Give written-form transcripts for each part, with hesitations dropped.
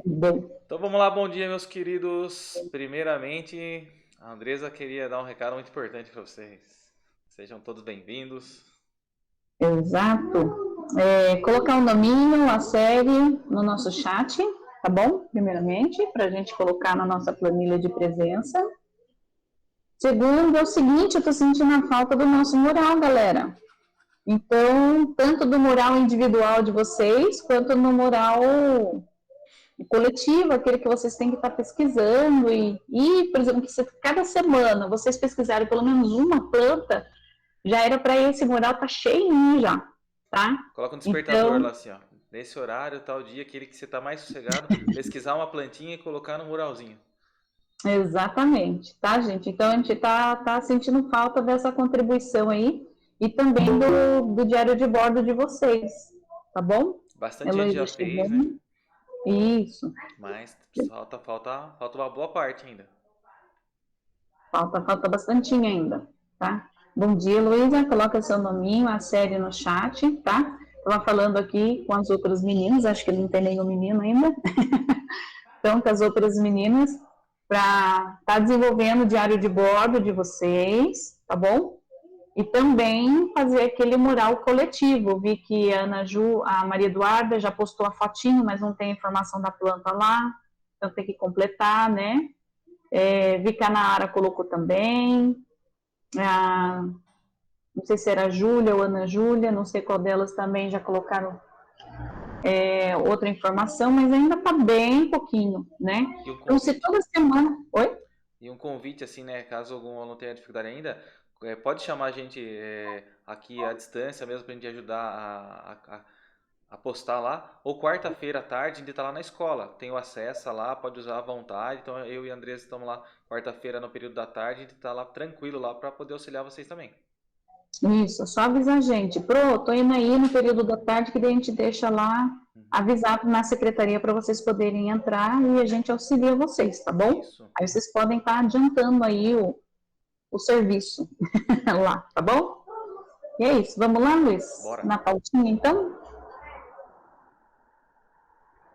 Bom, Então vamos lá, bom dia, meus queridos. Primeiramente, a Andresa queria dar um recado muito importante para vocês. Sejam todos bem-vindos. exato. Colocar um nominho, a série no nosso chat, tá bom? Primeiramente, para a gente colocar na nossa planilha de presença. Segundo, é o seguinte, eu tô sentindo a falta do nosso mural, galera. Então, tanto do mural individual de vocês, quanto no mural coletivo, aquele que vocês têm que estar pesquisando por exemplo, que se cada semana vocês pesquisarem pelo menos uma planta, já era para esse mural estar cheinho já, tá? Coloca um despertador Então, lá assim, ó. Nesse horário, tal dia, aquele que você tá mais sossegado, pesquisar uma plantinha e colocar no muralzinho. exatamente, tá, gente? Então a gente tá sentindo falta dessa contribuição aí e também do diário de bordo de vocês, tá bom? Bastante gente Heloísa já fez, né? chegando. Isso. Mas falta uma boa parte ainda. Falta bastantinho ainda, tá? Bom dia, Luísa. Coloca seu nominho, a série no chat, tá? Estava falando aqui com as outras meninas, acho que não tem nenhum menino ainda. Então, com as outras meninas, para estar desenvolvendo o diário de bordo de vocês, tá bom? E também fazer aquele mural coletivo. Vi que a Ana Ju, a Maria Eduarda já postou a fotinho, mas não tem a informação da planta lá, então tem que completar, né? Vi que a Nara colocou também. Não sei se era a Júlia ou Ana Júlia, não sei qual delas também já colocaram outra informação, mas ainda está bem pouquinho, né? E um Então, se convite. toda semana. Oi? E um convite, assim, né? Caso algum aluno tenha dificuldade ainda, pode chamar a gente aqui à distância mesmo para a gente ajudar a postar lá. Ou quarta-feira à tarde, a gente está lá na escola. Tem o acesso lá, pode usar à vontade. Então eu e a Andressa estamos lá quarta-feira no período da tarde. A gente está lá tranquilo lá para poder auxiliar vocês também. Isso, só avisar a gente. Tô indo aí no período da tarde, que daí a gente deixa lá avisado na secretaria para vocês poderem entrar e a gente auxilia vocês, tá bom? Isso. Aí vocês podem estar adiantando aí o serviço lá, tá bom? E é isso. Vamos lá, Luiz? Bora. Na pautinha, então?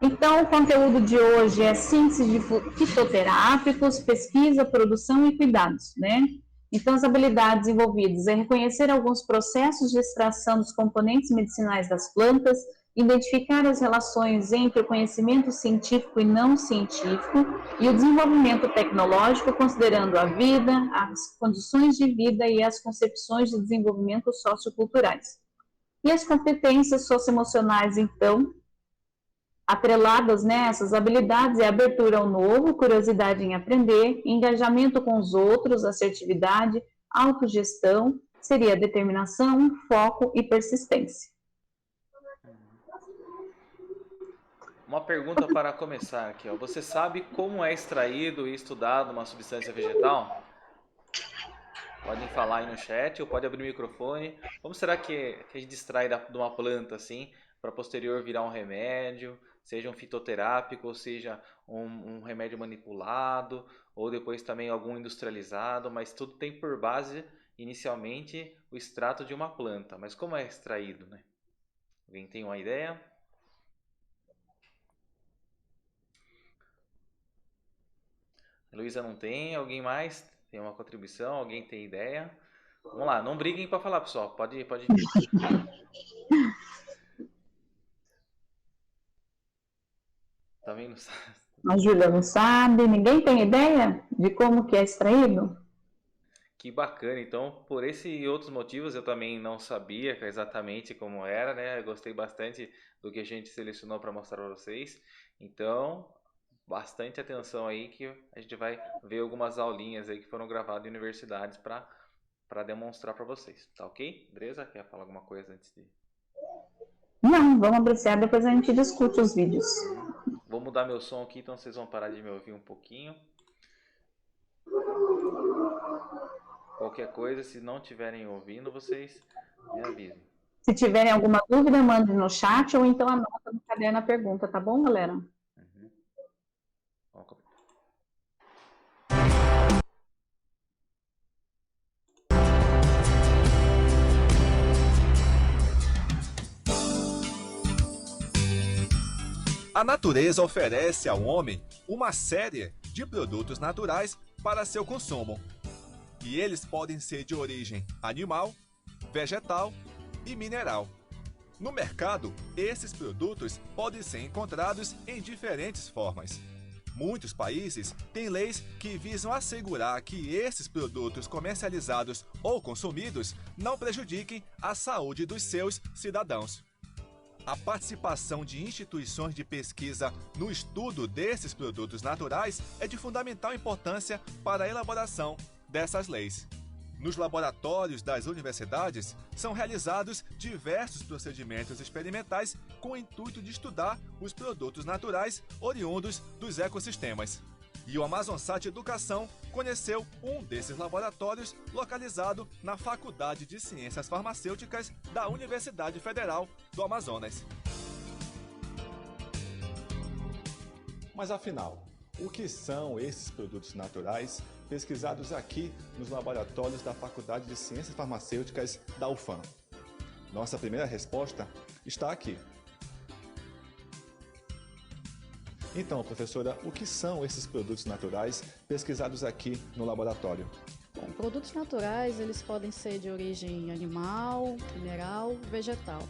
Então, o conteúdo de hoje é síntese de fitoterápicos, pesquisa, produção e cuidados, né? Então, as habilidades envolvidas é reconhecer alguns processos de extração dos componentes medicinais das plantas, identificar as relações entre o conhecimento científico e não científico e o desenvolvimento tecnológico, considerando a vida, as condições de vida e as concepções de desenvolvimento socioculturais. E as competências socioemocionais, então, atreladas nessas habilidades é abertura ao novo, curiosidade em aprender, engajamento com os outros, assertividade, autogestão, seria determinação, foco e persistência. Uma pergunta para começar aqui, ó. Você sabe como é extraído e estudado uma substância vegetal? Podem falar aí no chat ou pode abrir o microfone. Como será que a gente extrai de uma planta assim, para posterior virar um remédio, seja um fitoterápico, ou seja um remédio manipulado, ou depois também algum industrializado, mas tudo tem por base inicialmente o extrato de uma planta. Mas como é extraído, né? Alguém tem uma ideia? A Luísa não tem, alguém mais tem uma contribuição? Alguém tem ideia? Vamos lá, não briguem para falar, pessoal. Pode. Também não sabe. A Júlia não sabe, ninguém tem ideia de como que é extraído? Que bacana. Então, por esse e outros motivos, eu também não sabia exatamente como era, né? Eu gostei bastante do que a gente selecionou para mostrar para vocês. Então, bastante atenção aí que a gente vai ver algumas aulinhas aí que foram gravadas em universidades para demonstrar para vocês, tá ok? Andresa, quer falar alguma coisa antes de... Não, vamos apreciar, depois a gente discute os vídeos. Vou mudar meu som aqui, então vocês vão parar de me ouvir um pouquinho. Qualquer coisa, se não estiverem ouvindo, vocês me avisem. Se tiverem alguma dúvida, mande no chat ou então anota no caderno a pergunta, tá bom, galera? Uhum. A natureza oferece ao homem uma série de produtos naturais para seu consumo. E eles podem ser de origem animal, vegetal e mineral. No mercado, esses produtos podem ser encontrados em diferentes formas. Muitos países têm leis que visam assegurar que esses produtos comercializados ou consumidos não prejudiquem a saúde dos seus cidadãos. A participação de instituições de pesquisa no estudo desses produtos naturais é de fundamental importância para a elaboração dessas leis. Nos laboratórios das universidades são realizados diversos procedimentos experimentais com o intuito de estudar os produtos naturais oriundos dos ecossistemas. E o Amazonsat Educação conheceu um desses laboratórios localizado na Faculdade de Ciências Farmacêuticas da Universidade Federal do Amazonas. Mas afinal, o que são esses produtos naturais pesquisados aqui nos laboratórios da Faculdade de Ciências Farmacêuticas da UFAM? Nossa primeira resposta está aqui. Então, professora, o que são esses produtos naturais pesquisados aqui no laboratório? Bom, produtos naturais, eles podem ser de origem animal, mineral, vegetal.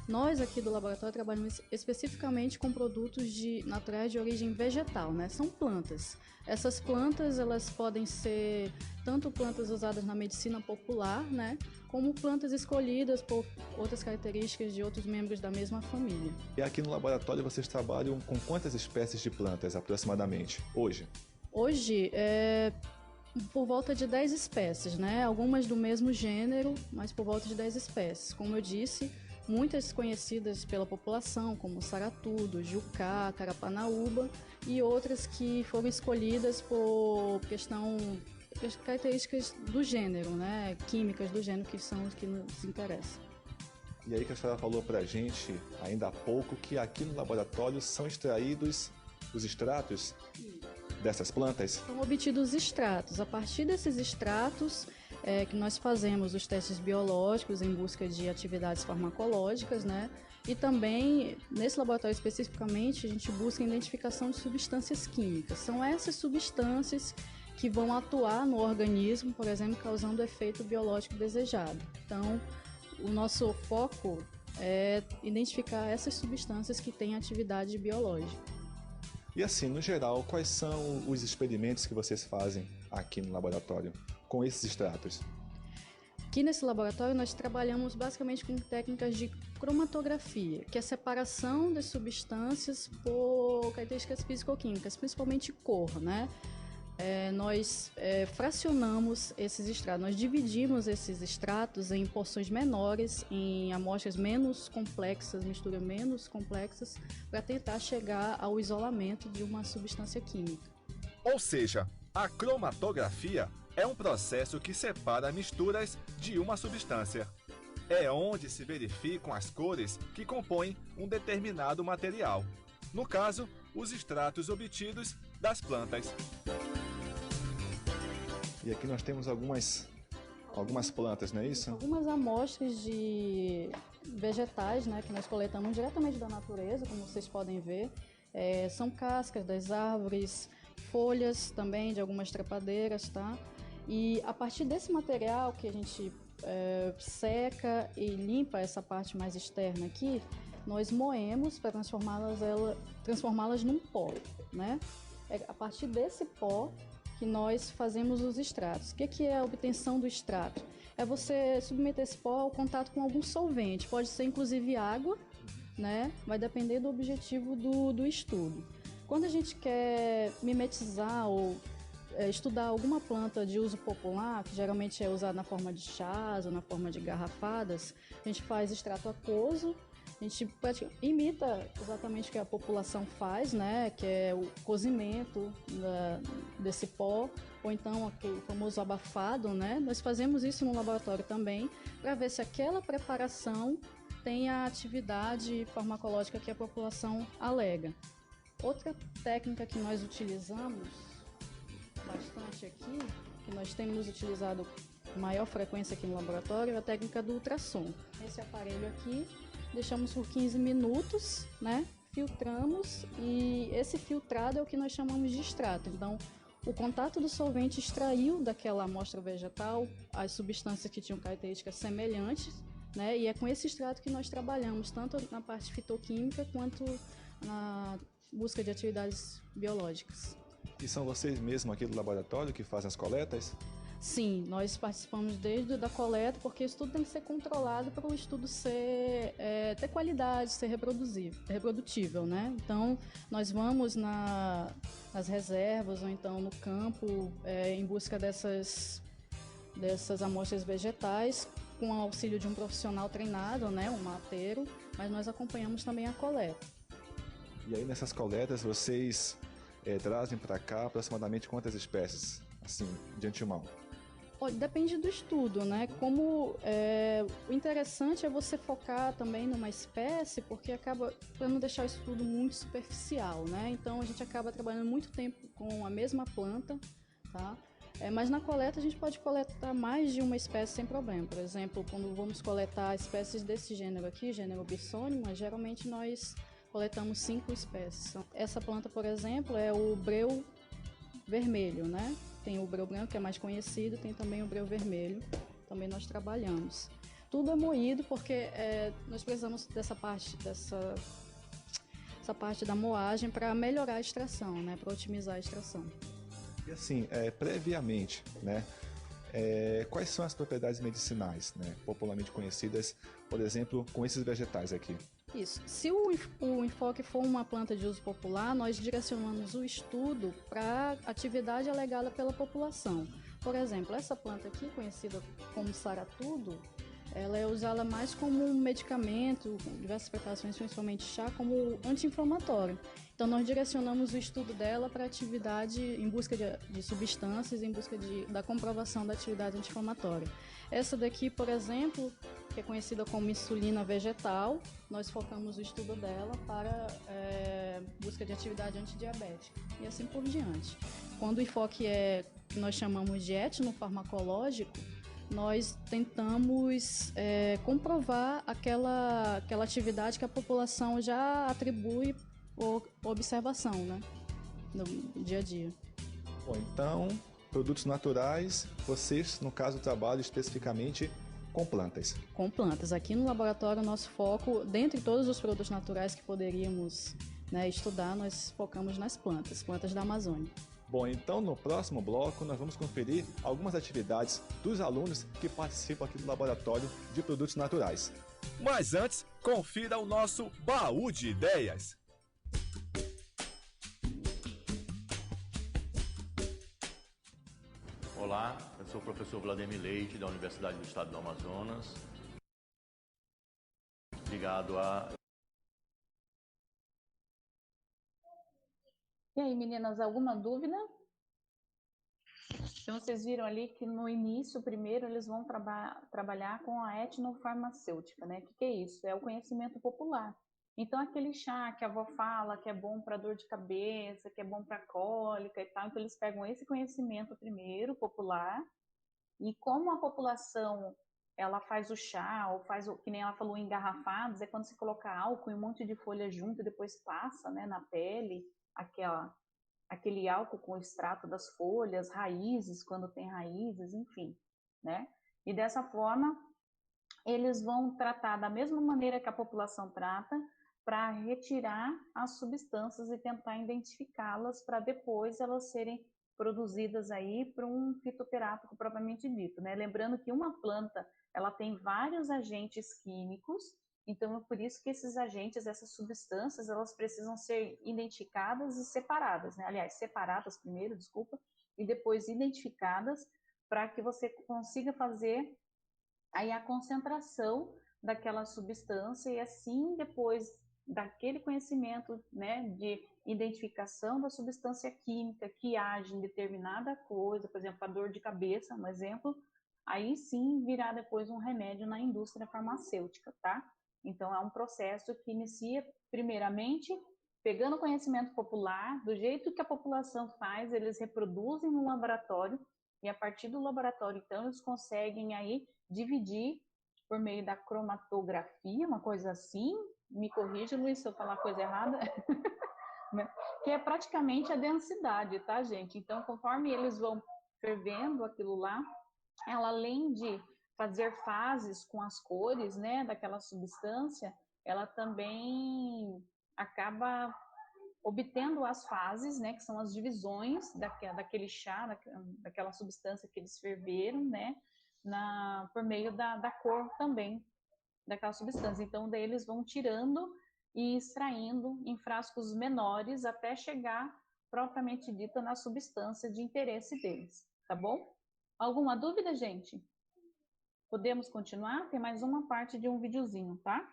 Nós aqui do laboratório trabalhamos especificamente com produtos naturais de origem vegetal, né? São plantas. Essas plantas, elas podem ser tanto plantas usadas na medicina popular, né? Como plantas escolhidas por outras características de outros membros da mesma família. E aqui no laboratório vocês trabalham com quantas espécies de plantas aproximadamente hoje? Hoje, por volta de 10 espécies, né? Algumas do mesmo gênero, mas por volta de 10 espécies. Como eu disse, muitas conhecidas pela população, como saratudo, jucá, carapanaúba, e outras que foram escolhidas por características do gênero, né? Químicas do gênero, que são os que nos interessam. E aí que a senhora falou pra gente, ainda há pouco, que aqui no laboratório são extraídos os extratos dessas plantas? São obtidos extratos. A partir desses extratos que nós fazemos os testes biológicos em busca de atividades farmacológicas, né? E também, nesse laboratório especificamente, a gente busca a identificação de substâncias químicas. São essas substâncias que vão atuar no organismo, por exemplo, causando o efeito biológico desejado. Então, o nosso foco é identificar essas substâncias que têm atividade biológica. E assim, no geral, quais são os experimentos que vocês fazem aqui no laboratório com esses extratos? Aqui nesse laboratório nós trabalhamos basicamente com técnicas de cromatografia, que é a separação das substâncias por características físico-químicas, principalmente cor, né? Nós fracionamos esses extratos, nós dividimos esses extratos em porções menores, em amostras menos complexas, misturas menos complexas, para tentar chegar ao isolamento de uma substância química. Ou seja, a cromatografia é um processo que separa misturas de uma substância. É onde se verificam as cores que compõem um determinado material. No caso, os extratos obtidos das plantas. E aqui nós temos algumas plantas, não é isso? Algumas amostras de vegetais, né, que nós coletamos diretamente da natureza, como vocês podem ver. São cascas das árvores, folhas também de algumas trepadeiras, tá? E a partir desse material que a gente seca e limpa essa parte mais externa aqui, nós moemos para transformá-las num pó, né? É a partir desse pó que nós fazemos os extratos. O que é a obtenção do extrato? É você submeter esse pó ao contato com algum solvente, pode ser inclusive água, né? Vai depender do objetivo do estudo. Quando a gente quer mimetizar ou estudar alguma planta de uso popular, que geralmente é usada na forma de chás ou na forma de garrafadas, a gente faz extrato aquoso, a gente imita exatamente o que a população faz, né? Que é o cozimento desse pó, ou então aquele famoso abafado, né? Nós fazemos isso no laboratório também, para ver se aquela preparação tem a atividade farmacológica que a população alega. Outra técnica que nós utilizamos bastante aqui, que nós temos utilizado com maior frequência aqui no laboratório, é a técnica do ultrassom. Esse aparelho aqui, deixamos por 15 minutos, né? filtramos e esse filtrado é o que nós chamamos de extrato. Então, o contato do solvente extraiu daquela amostra vegetal as substâncias que tinham características semelhantes, né? E é com esse extrato que nós trabalhamos, tanto na parte fitoquímica quanto na busca de atividades biológicas. E são vocês mesmos aqui do laboratório que fazem as coletas? Sim, nós participamos desde da coleta, porque isso tudo tem que ser controlado para o estudo ter qualidade, ser reprodutível, né? Então, nós vamos nas reservas ou então no campo em busca dessas amostras vegetais, com o auxílio de um profissional treinado, né, um mateiro, mas nós acompanhamos também a coleta. E aí nessas coletas vocês trazem para cá aproximadamente quantas espécies, assim, de antemão? Depende do estudo, né? O interessante é você focar também numa espécie, porque acaba para não deixar o estudo muito superficial, né? Então a gente acaba trabalhando muito tempo com a mesma planta, tá? Mas na coleta a gente pode coletar mais de uma espécie sem problema. Por exemplo, quando vamos coletar espécies desse gênero aqui, gênero Bisonia, geralmente nós coletamos 5 espécies. Essa planta, por exemplo, é o breu vermelho, né? Tem o breu branco, que é mais conhecido, tem também o breu vermelho, também nós trabalhamos. Tudo é moído porque nós precisamos dessa parte da moagem para melhorar a extração, né? Para otimizar a extração. E assim, previamente, né? Quais são as propriedades medicinais, né, popularmente conhecidas, por exemplo, com esses vegetais aqui? Isso. Se o enfoque for uma planta de uso popular, nós direcionamos o estudo para a atividade alegada pela população. Por exemplo, essa planta aqui, conhecida como saratudo, ela é usada mais como um medicamento, com diversas preparações, principalmente chá, como anti-inflamatório. Então, nós direcionamos o estudo dela para a atividade em busca de substâncias, em busca da comprovação da atividade anti-inflamatória. Essa daqui, por exemplo, que é conhecida como insulina vegetal, nós focamos o estudo dela para busca de atividade antidiabética e assim por diante. Quando o enfoque que nós chamamos de etnofarmacológico, nós tentamos comprovar aquela atividade que a população já atribui por observação, né, no dia a dia. Bom, então, produtos naturais, vocês, no caso, trabalham especificamente com plantas. Com plantas. Aqui no laboratório, o nosso foco, dentre todos os produtos naturais que poderíamos, né, estudar, nós focamos nas plantas da Amazônia. Bom, então no próximo bloco nós vamos conferir algumas atividades dos alunos que participam aqui do Laboratório de Produtos Naturais. Mas antes, confira o nosso baú de ideias. Olá, eu sou o professor Vladimir Leite, da Universidade do Estado do Amazonas. Ligado a... E aí, meninas, alguma dúvida? Então, vocês viram ali que no início, primeiro, eles vão trabalhar com a etnofarmacêutica, né? O que é isso? É o conhecimento popular. Então, aquele chá que a avó fala que é bom para dor de cabeça, que é bom para cólica e tal, então eles pegam esse conhecimento primeiro, popular, e como a população ela faz o chá, ou faz o que nem ela falou, engarrafados, é quando você coloca álcool e um monte de folha junto e depois passa, né, na pele, aquele álcool com o extrato das folhas, raízes, quando tem raízes, enfim, né? E dessa forma, eles vão tratar da mesma maneira que a população trata, para retirar as substâncias e tentar identificá-las para depois elas serem produzidas aí para um fitoterápico propriamente dito, né? Lembrando que uma planta, ela tem vários agentes químicos, então é por isso que esses agentes, essas substâncias, elas precisam ser identificadas e separadas, né? Aliás, separadas primeiro, desculpa, e depois identificadas para que você consiga fazer aí a concentração daquela substância e assim depois daquele conhecimento, né, de identificação da substância química que age em determinada coisa, por exemplo, a dor de cabeça, um exemplo, aí sim virá depois um remédio na indústria farmacêutica, tá? Então é um processo que inicia primeiramente pegando o conhecimento popular, do jeito que a população faz, eles reproduzem no laboratório e a partir do laboratório, então, eles conseguem aí dividir por meio da cromatografia, uma coisa assim, me corrija, Luiz, se eu falar coisa errada, que é praticamente a densidade, tá, gente? Então, conforme eles vão fervendo aquilo lá, ela, além de fazer fases com as cores, né, daquela substância, ela também acaba obtendo as fases, né, que são as divisões daquele chá, daquela substância que eles ferveram, né, por meio da cor também daquela substância. Então, daí eles vão tirando e extraindo em frascos menores até chegar, propriamente dita, na substância de interesse deles, tá bom? Alguma dúvida, gente? Podemos continuar? Tem mais uma parte de um videozinho, tá?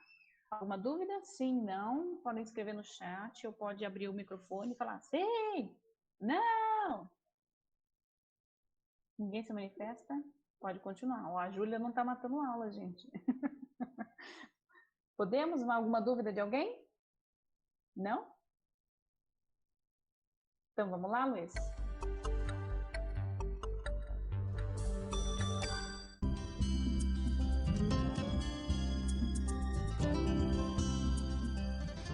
Alguma dúvida? Sim, não? Podem escrever no chat ou pode abrir o microfone e falar sim, não. Ninguém se manifesta? Pode continuar. Ó, a Júlia não está matando aula, gente. Podemos? Alguma dúvida de alguém? Não? Então vamos lá, Luiz?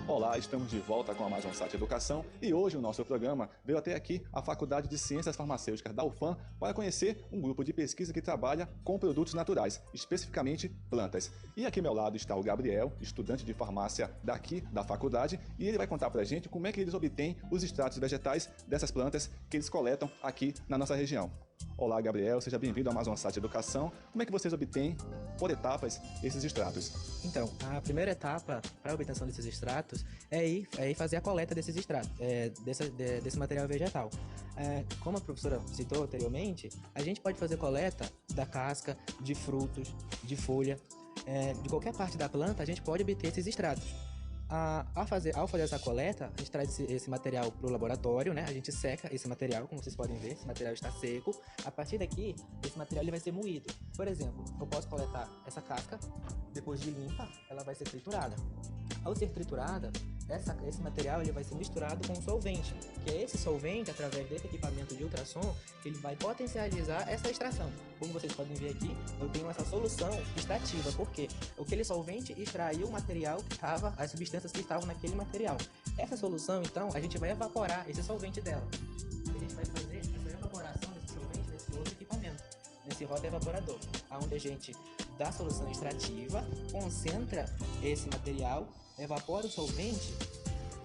Olá, estamos de volta com a Amazonsat Educação e hoje o nosso programa veio até aqui a Faculdade de Ciências Farmacêuticas da UFAM para conhecer um grupo de pesquisa que trabalha com produtos naturais, especificamente plantas. E aqui ao meu lado está o Gabriel, estudante de farmácia daqui da faculdade, e ele vai contar pra gente como é que eles obtêm os extratos vegetais dessas plantas que eles coletam aqui na nossa região. Olá, Gabriel, seja bem-vindo à Amazonsat Educação. Como é que vocês obtêm, por etapas, esses extratos? Então, a primeira etapa para a obtenção desses extratos é ir fazer a coleta desses extratos, desse material vegetal. Como a professora citou anteriormente, a gente pode fazer coleta da casca, de frutos, de folha, de qualquer parte da planta, a gente pode obter esses extratos. Ao fazer essa coleta, a gente traz esse material para o laboratório, né? A gente seca esse material, como vocês podem ver, esse material está seco. A partir daqui, esse material ele vai ser moído. Por exemplo, eu posso coletar essa casca, depois de limpa, ela vai ser triturada. Ao ser triturada, esse material ele vai ser misturado com um solvente, que é esse solvente, através desse equipamento de ultrassom, ele vai potencializar essa extração. Como vocês podem ver aqui, eu tenho essa solução extrativa, porque aquele solvente extraiu o material que estava, as substâncias que estavam naquele material. Essa solução, então, a gente vai evaporar esse solvente dela. A gente vai fazer essa evaporação desse solvente nesse outro equipamento, nesse roda evaporador, onde a gente dá a solução extrativa, concentra esse material, evapora o solvente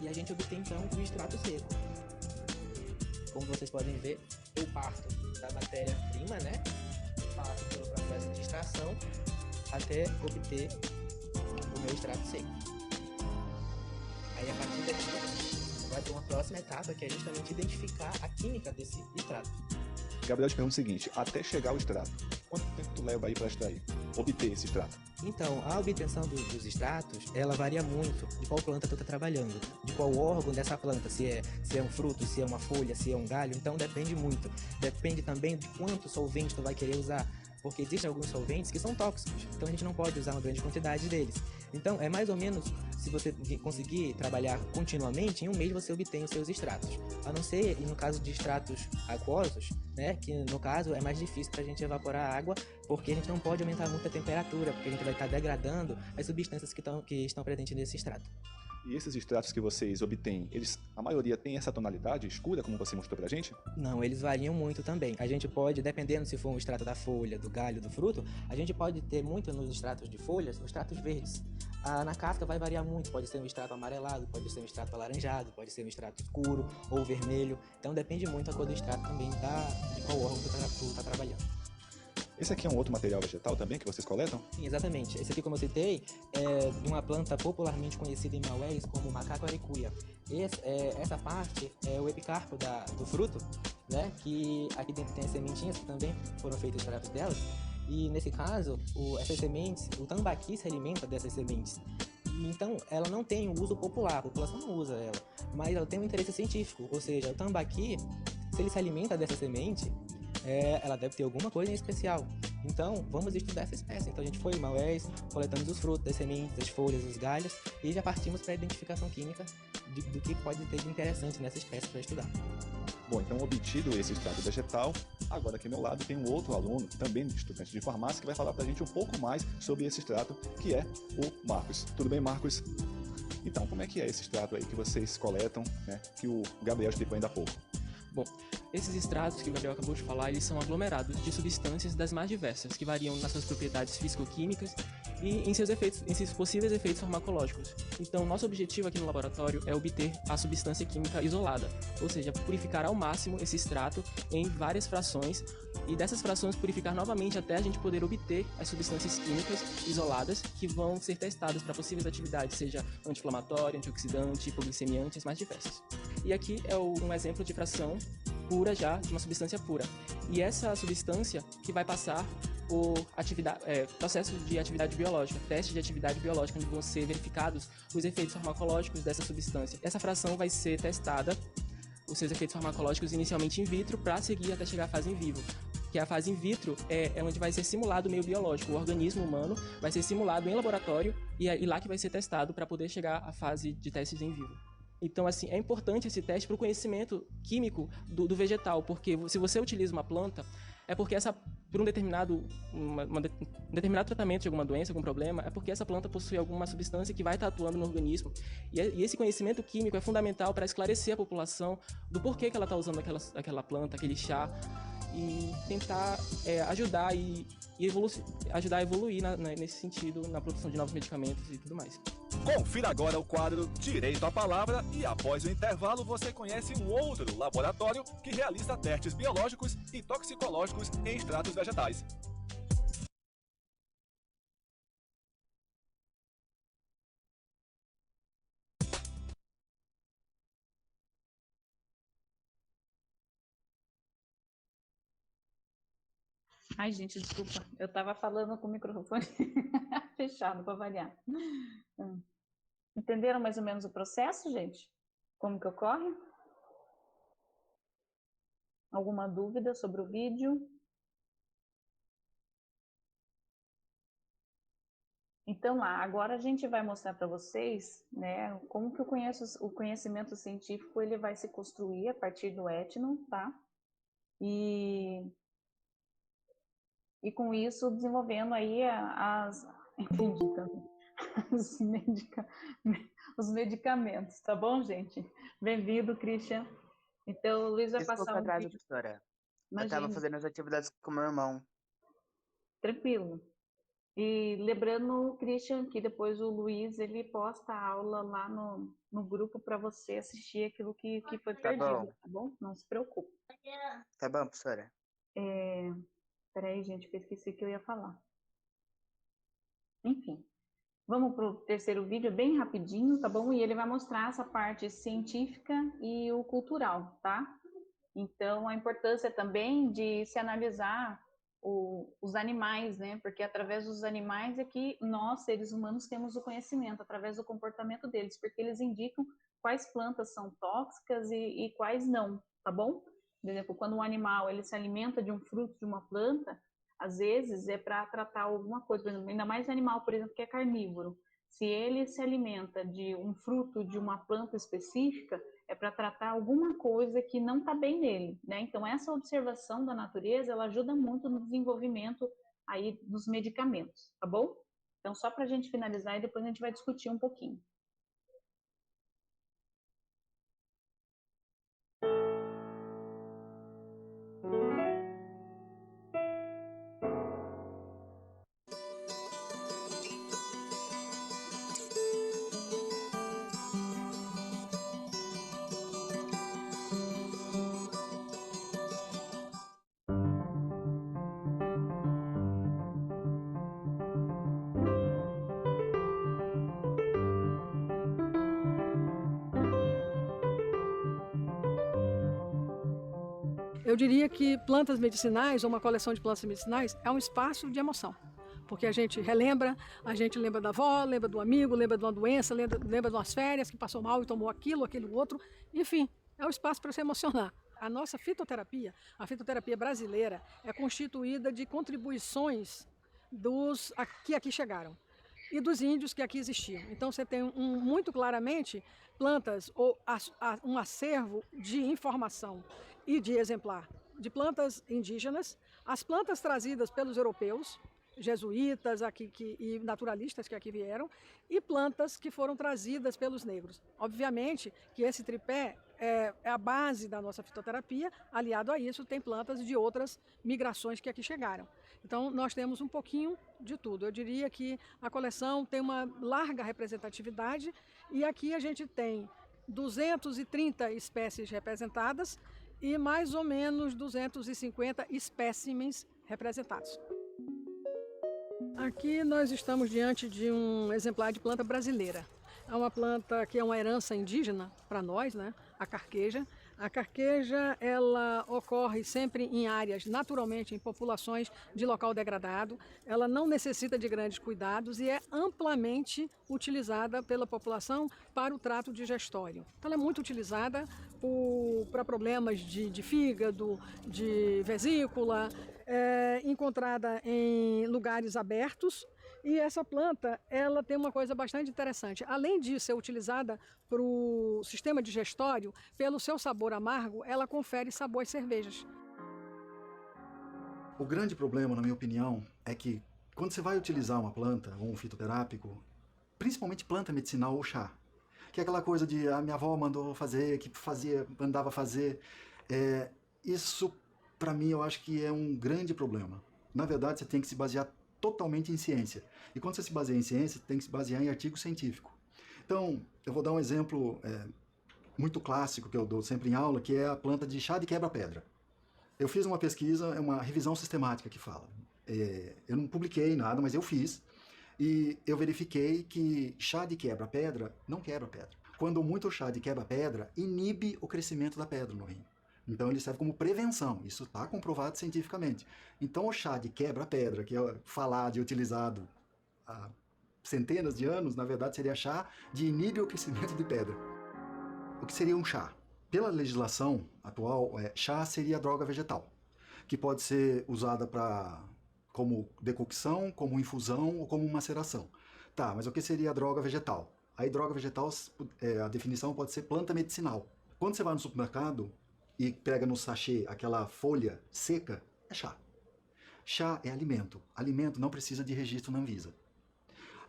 e a gente obtém então o extrato seco. Como vocês podem ver, eu parto da matéria-prima, né? Passo pelo processo de extração até obter o meu extrato seco. Aí a partir daqui vai ter uma próxima etapa que é justamente identificar a química desse extrato. Gabriel, te pergunta o seguinte, até chegar ao extrato, quanto tempo tu leva aí para extrair, obter esse extrato? Então, a obtenção dos extratos, ela varia muito de qual planta tu está trabalhando, de qual órgão dessa planta, se é um fruto, se é uma folha, se é um galho, então depende muito. Depende também de quanto solvente tu vai querer usar, porque existem alguns solventes que são tóxicos, então a gente não pode usar uma grande quantidade deles. Então, é mais ou menos, se você conseguir trabalhar continuamente, em um mês você obtém os seus extratos. A não ser, e no caso de extratos aquosos, né, que no caso é mais difícil para a gente evaporar a água, porque a gente não pode aumentar muito a temperatura, porque a gente vai estar degradando as substâncias que estão presentes nesse extrato. E esses extratos que vocês obtêm, a maioria tem essa tonalidade escura, como você mostrou pra gente? Não, eles variam muito também. A gente pode, dependendo se for um extrato da folha, do galho, do fruto, a gente pode ter muito nos extratos de folhas, os extratos verdes. Na casca vai variar muito, pode ser um extrato amarelado, pode ser um extrato alaranjado, pode ser um extrato escuro ou vermelho. Então depende muito a cor do extrato também de qual órgão tu tá trabalhando. Esse aqui é um outro material vegetal também que vocês coletam? Sim, exatamente. Esse aqui, como eu citei, é de uma planta popularmente conhecida em Maués como macaco aricuia. Essa parte é o epicarpo do fruto, né? Que aqui dentro tem as sementinhas que também foram feitos extratos delas. E nesse caso, essas sementes, o tambaqui se alimenta dessas sementes. Então, ela não tem um uso popular, a população não usa ela, mas ela tem um interesse científico. Ou seja, o tambaqui, se ele se alimenta dessa semente, ela deve ter alguma coisa em especial. Então, vamos estudar essa espécie. Então, a gente foi em Maués, coletamos os frutos, as sementes, as folhas, os galhos, e já partimos para a identificação química do que pode ter de interessante nessa espécie para estudar. Bom, então obtido esse extrato vegetal, agora aqui ao meu lado tem um outro aluno, também estudante de farmácia, que vai falar pra gente um pouco mais sobre esse extrato, que é o Marcos. Tudo bem, Marcos? Então, como é que é esse extrato aí que vocês coletam, né, que o Gabriel explicou ainda há pouco? Bom, esses extratos que o Gabriel acabou de falar, eles são aglomerados de substâncias das mais diversas, que variam nas suas propriedades físico-químicas e em seus possíveis efeitos farmacológicos. Então, nosso objetivo aqui no laboratório é obter a substância química isolada, ou seja, purificar ao máximo esse extrato em várias frações e dessas frações purificar novamente até a gente poder obter as substâncias químicas isoladas que vão ser testadas para possíveis atividades, seja anti-inflamatório, antioxidante, hipoglicemiante, as mais diversas. E aqui é um exemplo de fração pura já, de uma substância pura. E essa substância que vai passar por processo de atividade biológica, testes de atividade biológica, onde vão ser verificados os efeitos farmacológicos dessa substância. Essa fração vai ser testada, os seus efeitos farmacológicos inicialmente in vitro, para seguir até chegar à fase in vivo. Que a fase in vitro é onde vai ser simulado o meio biológico, o organismo humano vai ser simulado em laboratório e é lá que vai ser testado para poder chegar à fase de testes em vivo. Então, assim, é importante esse teste para o conhecimento químico do vegetal, porque se você utiliza uma planta, é porque por um determinado tratamento de alguma doença, algum problema, é porque essa planta possui alguma substância que vai estar atuando no organismo. E esse conhecimento químico é fundamental para esclarecer a população do porquê que ela está usando aquela planta, aquele chá, e tentar ajudar a evoluir nesse sentido, na produção de novos medicamentos e tudo mais. Confira agora o quadro Direito à Palavra e após o intervalo você conhece um outro laboratório que realiza testes biológicos e toxicológicos em extratos vegetais. Ai, gente, desculpa. Eu estava falando com o microfone fechado para variar. Entenderam mais ou menos o processo, gente? Como que ocorre? Alguma dúvida sobre o vídeo? Então lá, agora a gente vai mostrar para vocês, né, como que o conhecimento científico ele vai se construir a partir do etno, tá? E com isso desenvolvendo aí os medicamentos, tá bom, gente? Bem-vindo, Christian. Então, o Luiz vai passar um atraso, vídeo. professora. Eu Imagina. estava fazendo as atividades com meu irmão. Tranquilo. E lembrando, Christian, que depois o Luiz ele posta a aula lá no grupo para você assistir aquilo que foi perdido, tá bom? Não se preocupe. Tá bom, professora. Peraí, gente, que eu esqueci o que eu ia falar. Enfim, vamos para o terceiro vídeo, bem rapidinho, tá bom? E ele vai mostrar essa parte científica e o cultural, tá? Então, a importância também de se analisar os animais, né? Porque através dos animais é que nós, seres humanos, temos o conhecimento, através do comportamento deles, porque eles indicam quais plantas são tóxicas e quais não, tá bom? Por exemplo, quando um animal ele se alimenta de um fruto de uma planta, às vezes é para tratar alguma coisa, por exemplo, ainda mais animal, por exemplo, que é carnívoro. Se ele se alimenta de um fruto de uma planta específica, é para tratar alguma coisa que não está bem nele, né? Então, essa observação da natureza, ela ajuda muito no desenvolvimento aí dos medicamentos, tá bom? Então, só para a gente finalizar e depois a gente vai discutir um pouquinho. Eu diria que plantas medicinais, ou uma coleção de plantas medicinais, é um espaço de emoção. Porque a gente relembra, a gente lembra da avó, lembra do amigo, lembra de uma doença, lembra de umas férias que passou mal e tomou aquilo, aquele outro. Enfim, é um espaço para se emocionar. A nossa fitoterapia, a fitoterapia brasileira, é constituída de contribuições dos que aqui chegaram e dos índios que aqui existiam. Então você tem muito claramente plantas ou um acervo de informação e de exemplar de plantas indígenas, as plantas trazidas pelos europeus, jesuítas aqui, e naturalistas que aqui vieram, e plantas que foram trazidas pelos negros. Obviamente que esse tripé é a base da nossa fitoterapia, aliado a isso tem plantas de outras migrações que aqui chegaram. Então nós temos um pouquinho de tudo. Eu diria que a coleção tem uma larga representatividade e aqui a gente tem 230 espécies representadas e mais ou menos 250 espécimens representados. Aqui nós estamos diante de um exemplar de planta brasileira. É uma planta que é uma herança indígena para nós, né? A carqueja. A carqueja, ela ocorre sempre em áreas, naturalmente, em populações de local degradado. Ela não necessita de grandes cuidados e é amplamente utilizada pela população para o trato digestório. Então, ela é muito utilizada para problemas de fígado, de vesícula, encontrada em lugares abertos. E essa planta, ela tem uma coisa bastante interessante. Além de ser utilizada para o sistema digestório, pelo seu sabor amargo, ela confere sabor às cervejas. O grande problema, na minha opinião, é que quando você vai utilizar uma planta ou um fitoterápico, principalmente planta medicinal ou chá, que é aquela coisa de a minha avó mandou fazer, que mandava fazer, isso, para mim, eu acho que é um grande problema. Na verdade, você tem que se basear totalmente em ciência. E quando você se baseia em ciência, tem que se basear em artigo científico. Então, eu vou dar um exemplo muito clássico que eu dou sempre em aula, que é a planta de chá de quebra-pedra. Eu fiz uma pesquisa, é uma revisão sistemática que fala. Eu não publiquei nada, mas eu fiz. E eu verifiquei que chá de quebra-pedra não quebra pedra. Quando muito chá de quebra-pedra inibe o crescimento da pedra no rim. Então ele serve como prevenção, isso está comprovado cientificamente. Então o chá de quebra-pedra, que é falado e utilizado há centenas de anos, na verdade seria chá de inibe o crescimento de pedra. O que seria um chá? Pela legislação atual, chá seria droga vegetal, que pode ser usada como decocção, como infusão ou como maceração. Tá, mas o que seria a droga vegetal? Aí droga vegetal, a definição pode ser planta medicinal. Quando você vai no supermercado e pega no sachê aquela folha seca, é chá. Chá é alimento. Alimento não precisa de registro na Anvisa.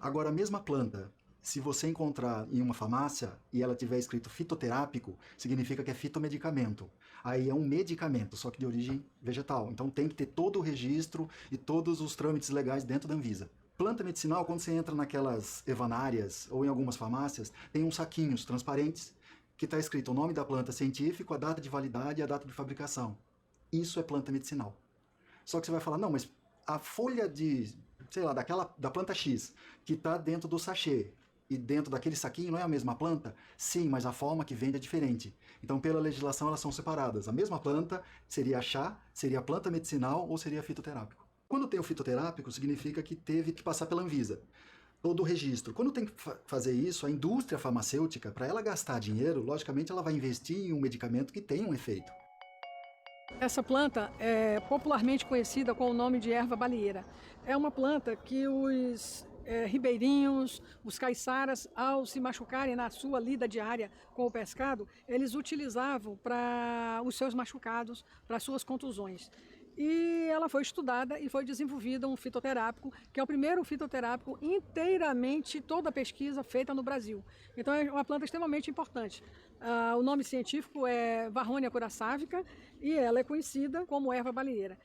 Agora, a mesma planta, se você encontrar em uma farmácia e ela tiver escrito fitoterápico, significa que é fitomedicamento. Aí é um medicamento, só que de origem vegetal. Então tem que ter todo o registro e todos os trâmites legais dentro da Anvisa. Planta medicinal, quando você entra naquelas evanárias ou em algumas farmácias, tem uns saquinhos transparentes que está escrito o nome da planta científico, a data de validade e a data de fabricação. Isso é planta medicinal. Só que você vai falar, não, mas a folha da planta X, que está dentro do sachê e dentro daquele saquinho não é a mesma planta? Sim, mas a forma que vende é diferente. Então, pela legislação, elas são separadas. A mesma planta seria chá, seria planta medicinal ou seria fitoterápico. Quando tem o fitoterápico, significa que teve que passar pela Anvisa. Todo o registro. Quando tem que fazer isso, a indústria farmacêutica, para ela gastar dinheiro, logicamente ela vai investir em um medicamento que tem um efeito. Essa planta é popularmente conhecida com o nome de erva baleeira. É uma planta que os ribeirinhos, os caiçaras, ao se machucarem na sua lida diária com o pescado, eles utilizavam para os seus machucados, para as suas contusões. E ela foi estudada e foi desenvolvida um fitoterápico, que é o primeiro fitoterápico inteiramente, toda a pesquisa feita no Brasil. Então é uma planta extremamente importante. O nome científico é Varronia curaçávica e ela é conhecida como erva baleeira.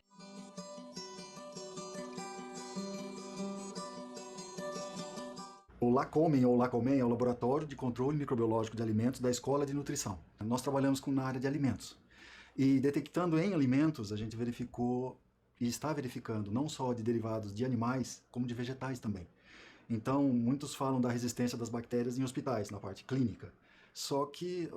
O LACOMEN ou LACOMEN é o Laboratório de Controle Microbiológico de Alimentos da Escola de Nutrição. Nós trabalhamos na área de alimentos. E detectando em alimentos, a gente verificou e está verificando não só de derivados de animais, como de vegetais também. Então, muitos falam da resistência das bactérias em hospitais, na parte clínica. Só que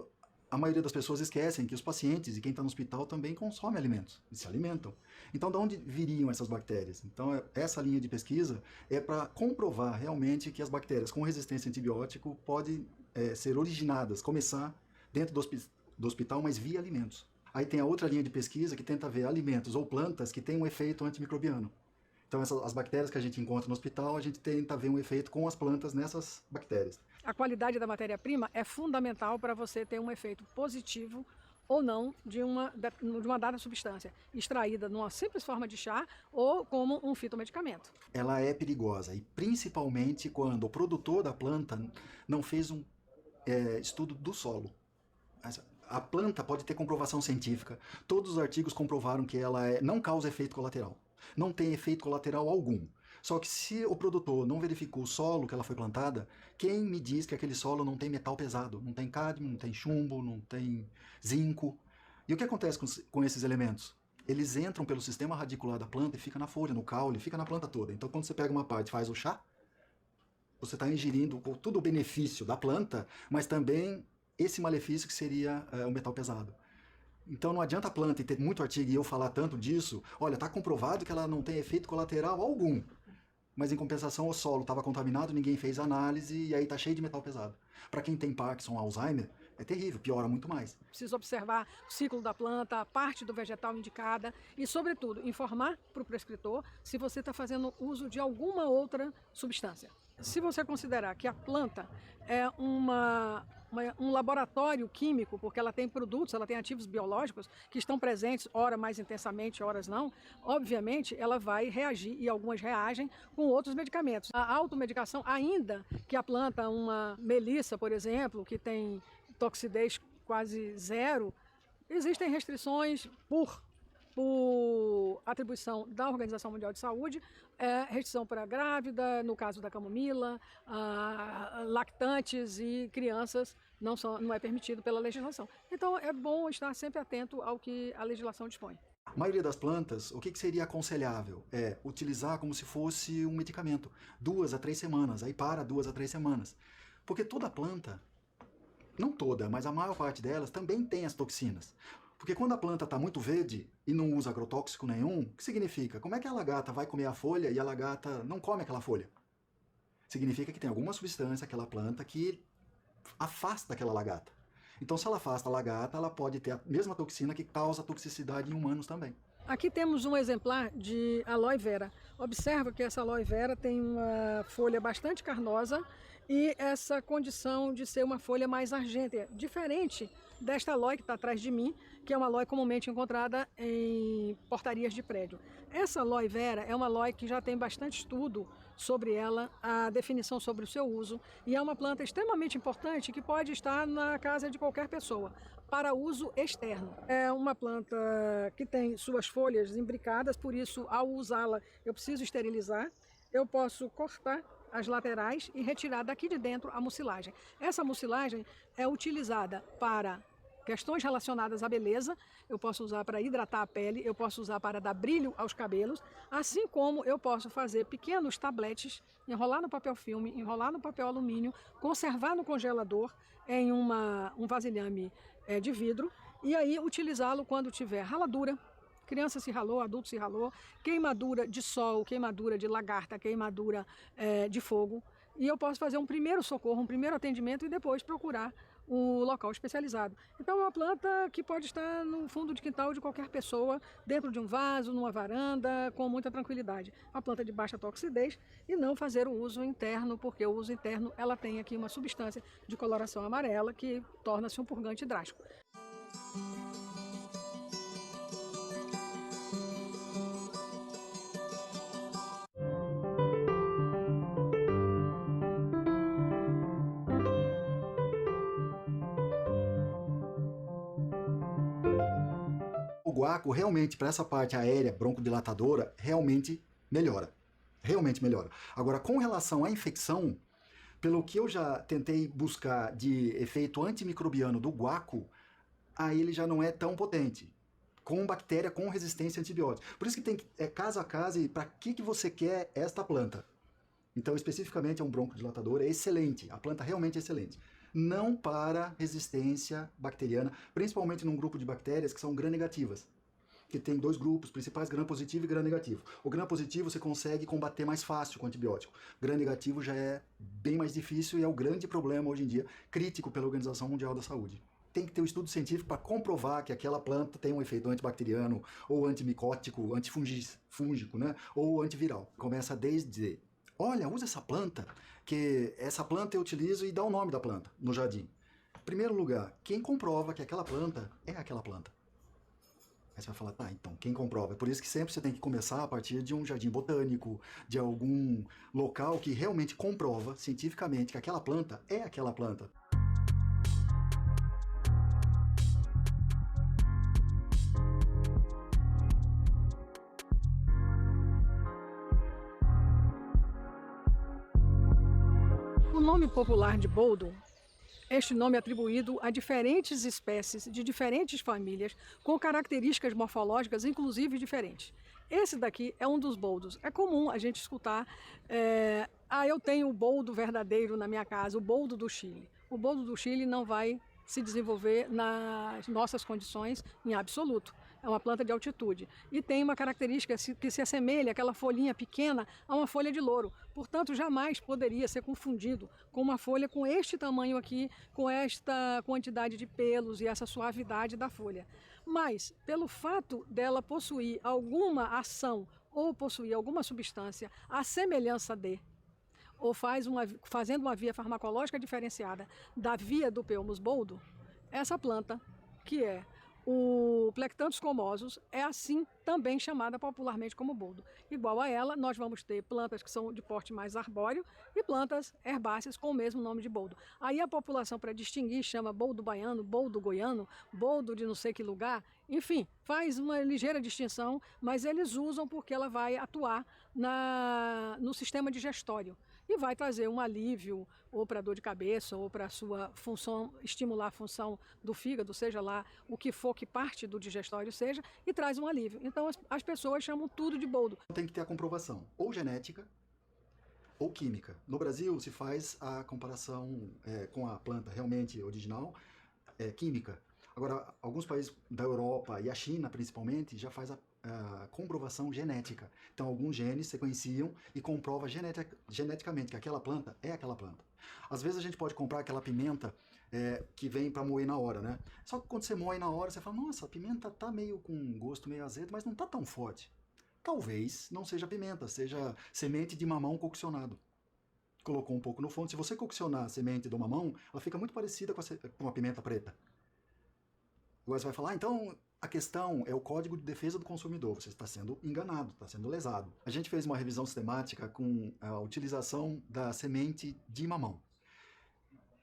a maioria das pessoas esquecem que os pacientes e quem está no hospital também consome alimentos, e se alimentam. Então, de onde viriam essas bactérias? Então, essa linha de pesquisa é para comprovar realmente que as bactérias com resistência a antibiótico podem ser originadas, começar dentro do hospital, mas via alimentos. Aí tem a outra linha de pesquisa que tenta ver alimentos ou plantas que têm um efeito antimicrobiano. Então, as bactérias que a gente encontra no hospital, a gente tenta ver um efeito com as plantas nessas bactérias. A qualidade da matéria-prima é fundamental para você ter um efeito positivo ou não de uma dada substância, extraída numa simples forma de chá ou como um fitomedicamento. Ela é perigosa, e principalmente quando o produtor da planta não fez um estudo do solo. A planta pode ter comprovação científica, todos os artigos comprovaram que ela não causa efeito colateral, não tem efeito colateral algum. Só que se o produtor não verificou o solo que ela foi plantada, quem me diz que aquele solo não tem metal pesado? Não tem cádmio, não tem chumbo, não tem zinco. E o que acontece com esses elementos? Eles entram pelo sistema radicular da planta e fica na folha, no caule, fica na planta toda. Então quando você pega uma parte e faz o chá, você está ingerindo todo o benefício da planta, mas também esse malefício que seria o metal pesado. Então não adianta a planta ter muito artigo e eu falar tanto disso, olha, está comprovado que ela não tem efeito colateral algum. Mas em compensação o solo estava contaminado, ninguém fez análise e aí está cheio de metal pesado. Para quem tem Parkinson, Alzheimer, é terrível, piora muito mais. Precisa observar o ciclo da planta, a parte do vegetal indicada e, sobretudo, informar para o prescritor se você está fazendo uso de alguma outra substância. Se você considerar que a planta é um laboratório químico, porque ela tem produtos, ela tem ativos biológicos que estão presentes, ora mais intensamente, horas não, obviamente ela vai reagir, e algumas reagem, com outros medicamentos. A automedicação, ainda que a planta, uma melissa, por exemplo, que tem toxidez quase zero, existem restrições por atribuição da Organização Mundial de Saúde, restrição para grávida, no caso da camomila, lactantes e crianças não é permitido pela legislação. Então é bom estar sempre atento ao que a legislação dispõe. A maioria das plantas, o que seria aconselhável? É utilizar como se fosse um medicamento, 2 a 3 semanas, aí para 2 a 3 semanas. Porque toda planta, não toda, mas a maior parte delas também tem as toxinas. Porque quando a planta está muito verde e não usa agrotóxico nenhum, o que significa? Como é que a lagarta vai comer a folha e a lagarta não come aquela folha? Significa que tem alguma substância, aquela planta, que afasta aquela lagarta. Então, se ela afasta a lagarta, ela pode ter a mesma toxina que causa toxicidade em humanos também. Aqui temos um exemplar de aloe vera. Observa que essa aloe vera tem uma folha bastante carnosa e essa condição de ser uma folha mais argêntea, diferente desta aloe que está atrás de mim, que é uma aloe comumente encontrada em portarias de prédio. Essa aloe vera é uma aloe que já tem bastante estudo sobre ela, a definição sobre o seu uso, e é uma planta extremamente importante que pode estar na casa de qualquer pessoa, para uso externo. É uma planta que tem suas folhas imbricadas, por isso, ao usá-la, eu preciso esterilizar. Eu posso cortar as laterais e retirar daqui de dentro a mucilagem. Essa mucilagem é utilizada para questões relacionadas à beleza, eu posso usar para hidratar a pele, eu posso usar para dar brilho aos cabelos, assim como eu posso fazer pequenos tabletes, enrolar no papel filme, enrolar no papel alumínio, conservar no congelador em um vasilhame de vidro e aí utilizá-lo quando tiver raladura. Criança se ralou, adulto se ralou, queimadura de sol, queimadura de lagarta, queimadura de fogo. E eu posso fazer um primeiro socorro, um primeiro atendimento e depois procurar o local especializado. Então é uma planta que pode estar no fundo de quintal de qualquer pessoa, dentro de um vaso, numa varanda, com muita tranquilidade. Uma planta de baixa toxidez e não fazer o uso interno, porque o uso interno ela tem aqui uma substância de coloração amarela que torna-se um purgante drástico. O guaco realmente, para essa parte aérea broncodilatadora, realmente melhora. Realmente melhora. Agora, com relação à infecção, pelo que eu já tentei buscar de efeito antimicrobiano do guaco, aí ele já não é tão potente. Com bactéria com resistência a antibióticos. Por isso que tem caso a caso e para que você quer esta planta. Então, especificamente, é um broncodilatador, é excelente. A planta realmente é excelente. Não para resistência bacteriana, principalmente num grupo de bactérias que são gram-negativas. Que tem 2 grupos principais, gram-positivo e gram-negativo. O gram-positivo você consegue combater mais fácil com antibiótico. Gram-negativo já é bem mais difícil e é o grande problema hoje em dia, crítico pela Organização Mundial da Saúde. Tem que ter um estudo científico para comprovar que aquela planta tem um efeito antibacteriano, ou antimicótico, antifúngico, né? Ou antiviral. Começa desde... Olha, usa essa planta, que essa planta eu utilizo e dá o nome da planta no jardim. Primeiro lugar, quem comprova que aquela planta é aquela planta? Aí você vai falar, tá, então, quem comprova? É por isso que sempre você tem que começar a partir de um jardim botânico, de algum local que realmente comprova cientificamente que aquela planta é aquela planta. O nome popular de boldo, este nome é atribuído a diferentes espécies de diferentes famílias com características morfológicas inclusive diferentes. Esse daqui é um dos boldos. É comum a gente escutar, eu tenho o boldo verdadeiro na minha casa, o boldo do Chile. O boldo do Chile não vai se desenvolver nas nossas condições em absoluto. É uma planta de altitude e tem uma característica que se assemelha àquela folhinha pequena a uma folha de louro. Portanto, jamais poderia ser confundido com uma folha com este tamanho aqui, com esta quantidade de pelos e essa suavidade da folha. Mas, pelo fato dela possuir alguma ação ou possuir alguma substância à semelhança de, ou fazendo uma via farmacológica diferenciada da via do Peomus boldo, essa planta, que é o Plectanthus comosus, é assim também chamada popularmente como boldo. Igual a ela, nós vamos ter plantas que são de porte mais arbóreo e plantas herbáceas com o mesmo nome de boldo. Aí a população, para distinguir, chama boldo baiano, boldo goiano, boldo de não sei que lugar, enfim, faz uma ligeira distinção, mas eles usam porque ela vai atuar no sistema digestório e vai trazer um alívio ou para dor de cabeça ou para a sua função, estimular a função do fígado, seja lá o que for que parte do digestório seja, e traz um alívio. Então as pessoas chamam tudo de boldo. Tem que ter a comprovação, ou genética ou química. No Brasil se faz a comparação com a planta realmente original, química. Agora, alguns países da Europa e a China principalmente já faz a comprovação genética. Então, alguns genes sequenciam e comprova geneticamente que aquela planta é aquela planta. Às vezes a gente pode comprar aquela pimenta que vem para moer na hora, né? Só que quando você moe na hora, você fala, nossa, a pimenta tá meio com gosto meio azedo, mas não tá tão forte. Talvez não seja pimenta, seja semente de mamão coccionado. Colocou um pouco no fundo. Se você coccionar a semente do mamão, ela fica muito parecida com a pimenta preta. Agora você vai falar, então a questão é o Código de Defesa do Consumidor. Você está sendo enganado, está sendo lesado. A gente fez uma revisão sistemática com a utilização da semente de mamão.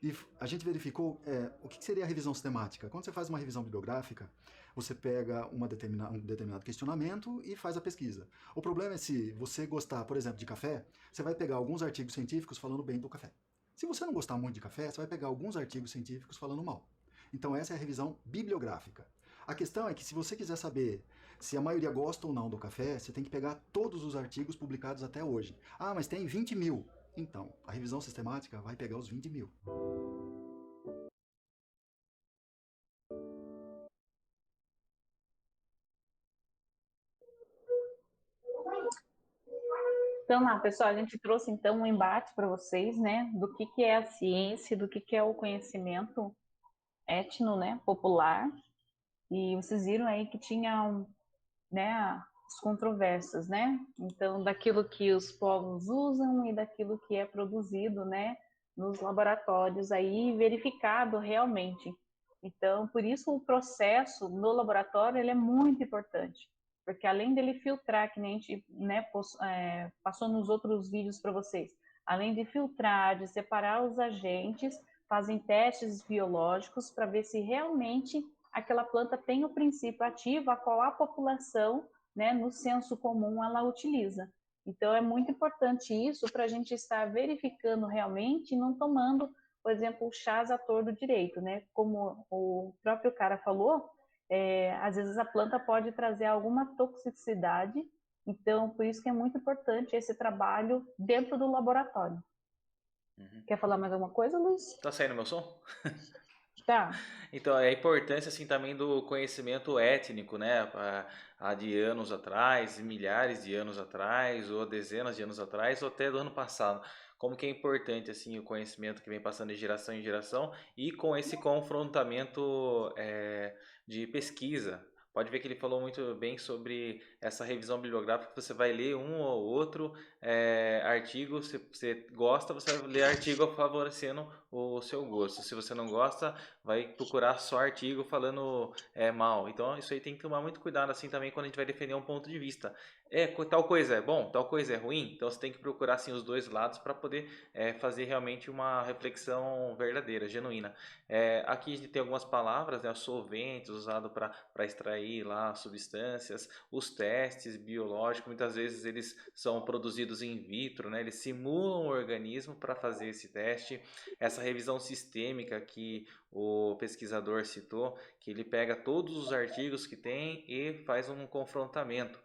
E a gente verificou o que seria a revisão sistemática. Quando você faz uma revisão bibliográfica, você pega um determinado questionamento e faz a pesquisa. O problema é se você gostar, por exemplo, de café, você vai pegar alguns artigos científicos falando bem do café. Se você não gostar muito de café, você vai pegar alguns artigos científicos falando mal. Então essa é a revisão bibliográfica. A questão é que se você quiser saber se a maioria gosta ou não do café, você tem que pegar todos os artigos publicados até hoje. Ah, mas tem 20 mil. Então, a revisão sistemática vai pegar os 20 mil. Então, lá, pessoal, a gente trouxe então um embate para vocês, né, do que é a ciência, do que é o conhecimento étnico, né, popular. E vocês viram aí que tinha, né, as controvérsias, né? Então, daquilo que os povos usam e daquilo que é produzido, né, nos laboratórios aí, verificado realmente. Então, por isso o processo no laboratório ele é muito importante, porque além dele filtrar, que nem a gente, né, passou nos outros vídeos para vocês, além de filtrar, de separar os agentes, fazem testes biológicos para ver se realmente aquela planta tem o princípio ativo a qual a população, né, no senso comum, ela utiliza. Então, é muito importante isso para a gente estar verificando realmente e não tomando, por exemplo, chás à torto direito, né? Como o próprio cara falou, às vezes a planta pode trazer alguma toxicidade, então, por isso que é muito importante esse trabalho dentro do laboratório. Uhum. Quer falar mais alguma coisa, Luiz? Tá saindo meu som? Tá. Então, a importância assim também do conhecimento étnico, né? Há de anos atrás, milhares de anos atrás, ou dezenas de anos atrás, ou até do ano passado. Como que é importante assim o conhecimento que vem passando de geração em geração e com esse confrontamento de pesquisa. Pode ver que ele falou muito bem sobre essa revisão bibliográfica, que você vai ler um ou outro artigo, se você gosta, você vai ler artigo favorecendo o seu gosto. Se você não gosta, vai procurar só artigo falando mal. Então isso aí tem que tomar muito cuidado assim também quando a gente vai defender um ponto de vista. Tal coisa é bom, tal coisa é ruim. Então você tem que procurar assim os dois lados para poder fazer realmente uma reflexão verdadeira, genuína. Aqui a gente tem algumas palavras, né, solventes usado para extrair lá substâncias, os testes biológicos, muitas vezes eles são produzidos in vitro, né, eles simulam o organismo para fazer esse teste. Essa revisão sistêmica que o pesquisador citou, que ele pega todos os artigos que tem e faz um confrontamento.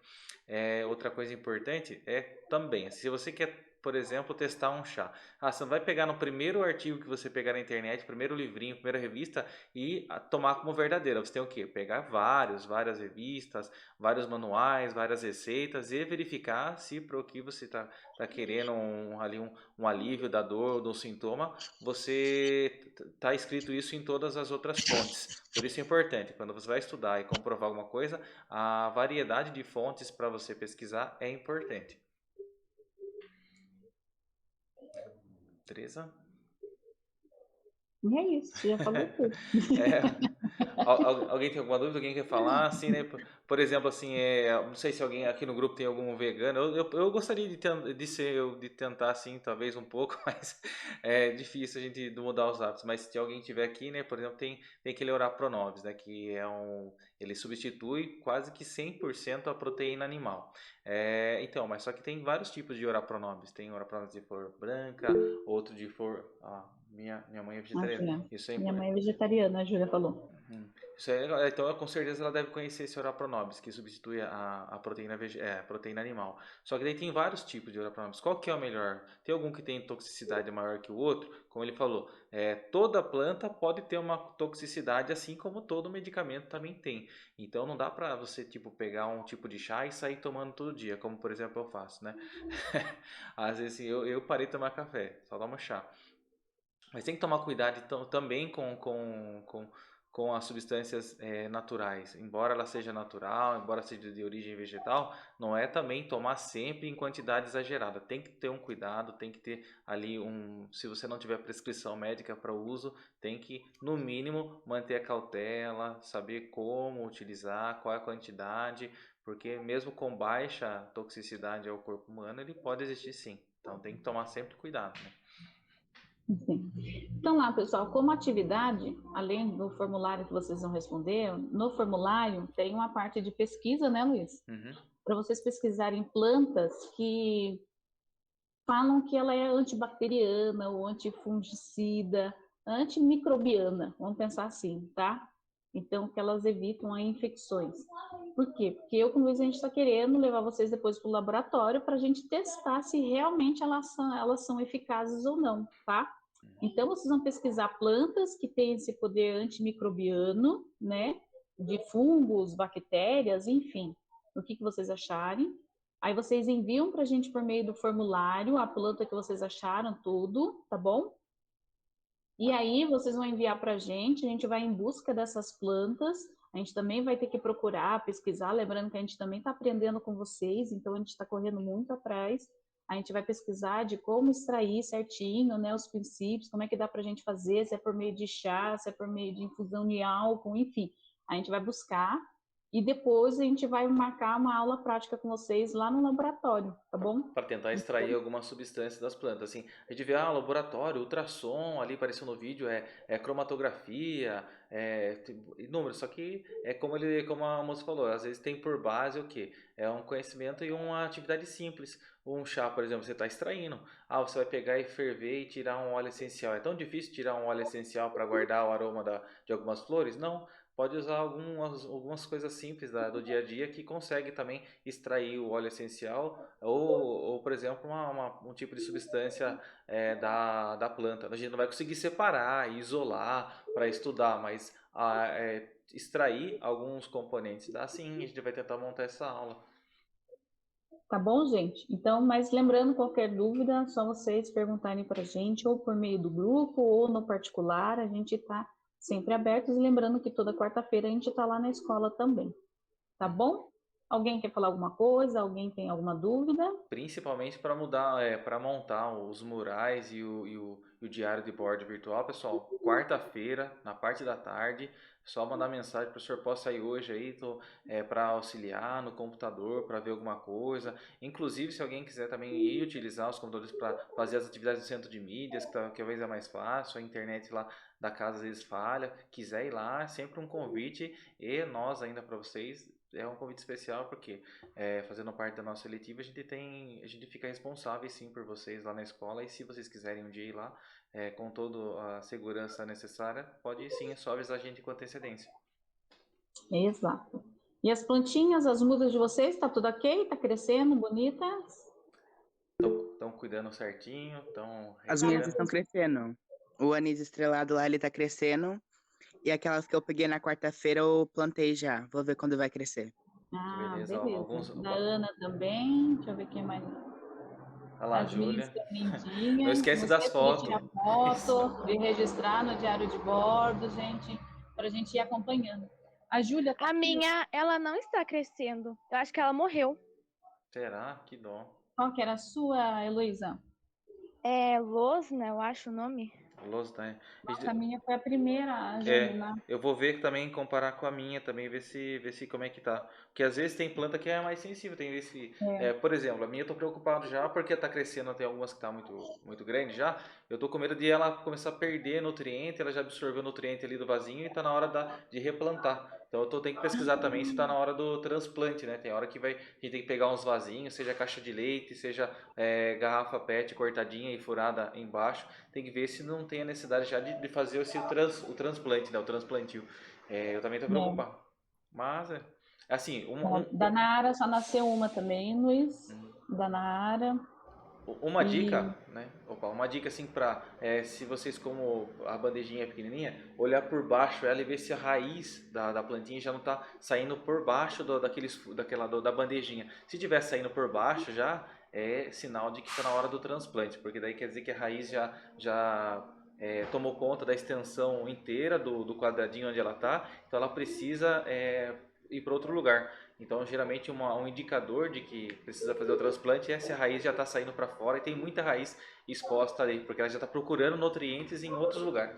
Outra coisa importante é também, se você quer, por exemplo, testar um chá. Você não vai pegar no primeiro artigo que você pegar na internet, primeiro livrinho, primeira revista e tomar como verdadeira. Você tem o quê? Pegar várias revistas, vários manuais, várias receitas e verificar se para o que você está querendo um alívio da dor, do sintoma, você está escrito isso em todas as outras fontes. Por isso é importante, quando você vai estudar e comprovar alguma coisa, a variedade de fontes para você pesquisar é importante. Teresa? E é isso, já falou tudo. Alguém tem alguma dúvida? Alguém quer falar? Assim, né? Por exemplo, assim, não sei se alguém aqui no grupo tem algum vegano. Eu gostaria de tentar, assim, talvez um pouco, mas é difícil a gente mudar os hábitos. Mas se alguém tiver aqui, né? Por exemplo, tem aquele Orapronobis, né? Que ele substitui quase que 100% a proteína animal. Então, mas só que tem vários tipos de Orapronobis. Tem Orapronobis de flor branca, outro de flor... Minha mãe é vegetariana. Isso é Minha mãe é vegetariana, a Júlia falou. Isso então, com certeza ela deve conhecer esse Orapronobis, que substitui a proteína animal. Só que daí tem vários tipos de Orapronobis. Qual que é o melhor? Tem algum que tem toxicidade maior que o outro? Como ele falou, toda planta pode ter uma toxicidade, assim como todo medicamento também tem. Então não dá pra você pegar um tipo de chá e sair tomando todo dia, como por exemplo eu faço, né? Às vezes eu parei de tomar café, só tomo chá. Mas tem que tomar cuidado então, também com as substâncias naturais. Embora ela seja natural, embora seja de origem vegetal, não é também tomar sempre em quantidade exagerada. Tem que ter um cuidado, tem que ter ali se você não tiver prescrição médica para o uso, tem que, no mínimo, manter a cautela, saber como utilizar, qual é a quantidade, porque mesmo com baixa toxicidade ao corpo humano, ele pode existir sim. Então tem que tomar sempre cuidado, né? Sim. Então lá, pessoal, como atividade, além do formulário que vocês vão responder, no formulário tem uma parte de pesquisa, né, Luiz? Para vocês pesquisarem plantas que falam que ela é antibacteriana ou antifungicida, antimicrobiana, vamos pensar assim, tá? Então, que elas evitam as infecções. Por quê? Porque eu, com o Luiz, a gente está querendo levar vocês depois para o laboratório para a gente testar se realmente elas são eficazes ou não, tá? Então, vocês vão pesquisar plantas que têm esse poder antimicrobiano, né? De fungos, bactérias, enfim, o que vocês acharem. Aí vocês enviam para a gente por meio do formulário a planta que vocês acharam, tudo, tá bom? E aí vocês vão enviar para a gente vai em busca dessas plantas, a gente também vai ter que procurar, pesquisar, lembrando que a gente também está aprendendo com vocês, então a gente está correndo muito atrás. A gente vai pesquisar de como extrair certinho, né, os princípios, como é que dá para a gente fazer, se é por meio de chá, se é por meio de infusão de álcool, enfim. A gente vai buscar e depois a gente vai marcar uma aula prática com vocês lá no laboratório, tá bom? Para tentar extrair alguma substância das plantas. Assim, a gente vê, laboratório, ultrassom, ali apareceu no vídeo, cromatografia, números, só que como a moça falou, às vezes tem por base o quê? É um conhecimento e uma atividade simples. Um chá, por exemplo, você está extraindo. Você vai pegar e ferver e tirar um óleo essencial. É tão difícil tirar um óleo essencial para guardar o aroma de algumas flores? Não. Pode usar algumas coisas simples do dia a dia que consegue também extrair o óleo essencial ou por exemplo, um tipo de substância da planta. A gente não vai conseguir separar e isolar para estudar, mas extrair alguns componentes dá sim. A gente vai tentar montar essa aula. Tá bom, gente? Então, mas lembrando, qualquer dúvida, só vocês perguntarem para a gente, ou por meio do grupo, ou no particular, a gente está sempre abertos. E lembrando que toda quarta-feira a gente está lá na escola também. Tá bom? Alguém quer falar alguma coisa? Alguém tem alguma dúvida? Principalmente para para montar os murais e o diário de bordo virtual, pessoal. Quarta-feira, na parte da tarde, só mandar mensagem para o senhor possa ir hoje aí, para auxiliar no computador, para ver alguma coisa. Inclusive, se alguém quiser também ir utilizar os computadores para fazer as atividades do centro de mídias, que talvez é mais fácil, a internet lá da casa às vezes falha, quiser ir lá, é sempre um convite, e nós ainda para vocês. É um convite especial porque, fazendo parte da nossa eletiva, a gente fica responsável sim por vocês lá na escola, e se vocês quiserem um dia ir lá, com toda a segurança necessária, pode ir sim, é só avisar a gente com antecedência. Exato. E as plantinhas, as mudas de vocês, tá tudo ok? Tá crescendo, bonitas? Estão cuidando certinho, estão As minhas estão crescendo. O anis estrelado lá, ele tá crescendo. E aquelas que eu peguei na quarta-feira, eu plantei já. Vou ver quando vai crescer. Ah, beleza. beleza. Da Ana também. Deixa eu ver quem mais. Olha lá, As minhas Júlia. são lindinhas. Não esquece das fotos. De tirar foto, de registrar no diário de bordo, gente, para a gente ir acompanhando. A Júlia tá A minha, ela não está crescendo. Eu acho que ela morreu. Será? Que dó. Qual que era a sua, Heloísa? É Losna, eu acho o nome. Né? Nossa, a minha foi a primeira, a Janina. Eu vou ver também, comparar com a minha também, ver se como é que tá. Porque às vezes tem planta que é mais sensível, tem vezes por exemplo, a minha eu tô preocupado já porque tá crescendo, tem algumas que tá muito grande já. Eu tô com medo de ela começar a perder nutriente, ela já absorveu o nutriente ali do vasinho e tá na hora de replantar. Então eu tenho que pesquisar também se tá na hora do transplante, né? Tem hora que a gente tem que pegar uns vasinhos, seja caixa de leite, seja garrafa PET cortadinha e furada embaixo. Tem que ver se não tem a necessidade já de fazer o transplante, né? O transplantio. Eu também tô preocupado. Mas, assim... Da Nara só nasceu uma também, Luiz. Da Nara. Uma dica, né? Uma dica assim para se vocês, como a bandejinha é pequenininha, olhar por baixo ela e ver se a raiz da plantinha já não está saindo por baixo da bandejinha. Se estiver saindo por baixo já é sinal de que está na hora do transplante, porque daí quer dizer que a raiz já tomou conta da extensão inteira do quadradinho onde ela está, então ela precisa ir para outro lugar. Então, geralmente, um indicador de que precisa fazer o transplante é se a raiz já está saindo para fora, e tem muita raiz exposta ali, porque ela já está procurando nutrientes em outros lugares.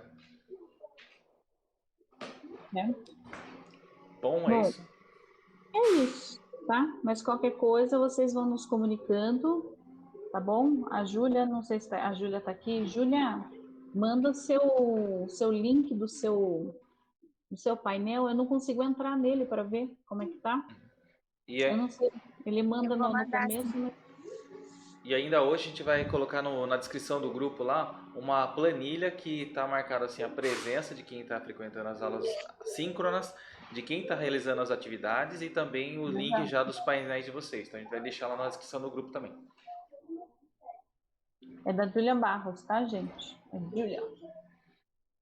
Bom, é isso? É isso, tá? Mas qualquer coisa, vocês vão nos comunicando, tá bom? A Júlia, não sei se a Júlia está aqui. Júlia, manda seu link do seu painel. Eu não consigo entrar nele para ver como é que tá. Eu não sei, ele manda no começo, mas... E ainda hoje a gente vai colocar na descrição do grupo lá uma planilha que está marcada assim a presença de quem está frequentando as aulas síncronas, de quem está realizando as atividades e também o link já dos painéis de vocês. Então a gente vai deixar lá na descrição do grupo também. É da Júlia Barros, tá, gente? É Júlia.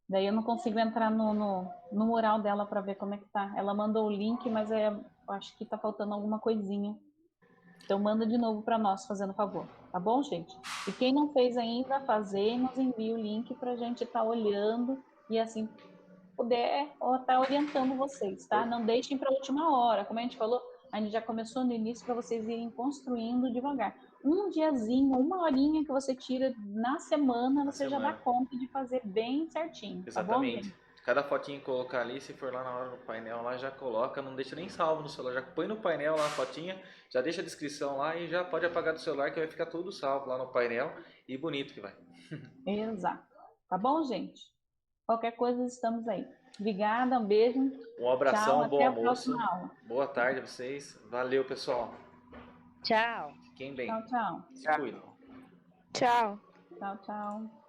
Daí eu não consigo entrar no mural dela para ver como é que tá. Ela mandou o link, mas eu acho que tá faltando alguma coisinha. Então manda de novo para nós, fazendo favor. Tá bom, gente? E quem não fez ainda, fazer, nos envia o link para a gente estar olhando e assim puder estar orientando vocês, tá? Não deixem para a última hora. Como a gente falou, a gente já começou no início para vocês irem construindo devagar. Um diazinho, uma horinha que você tira na semana, você já dá conta de fazer bem certinho. Exatamente. Tá bom, cada fotinho que colocar ali, se for lá na hora no painel, lá já coloca, não deixa nem salvo no celular, já põe no painel lá a fotinha, já deixa a descrição lá e já pode apagar do celular que vai ficar tudo salvo lá no painel e bonito que vai. Exato. Tá bom, gente? Qualquer coisa, estamos aí. Obrigada, um beijo. Um abração, tchau, bom até almoço. A próxima aula. Boa tarde a vocês. Valeu, pessoal. Tchau. Fiquem bem. Tchau, tchau. Se cuidem. Tchau. Tchau, tchau.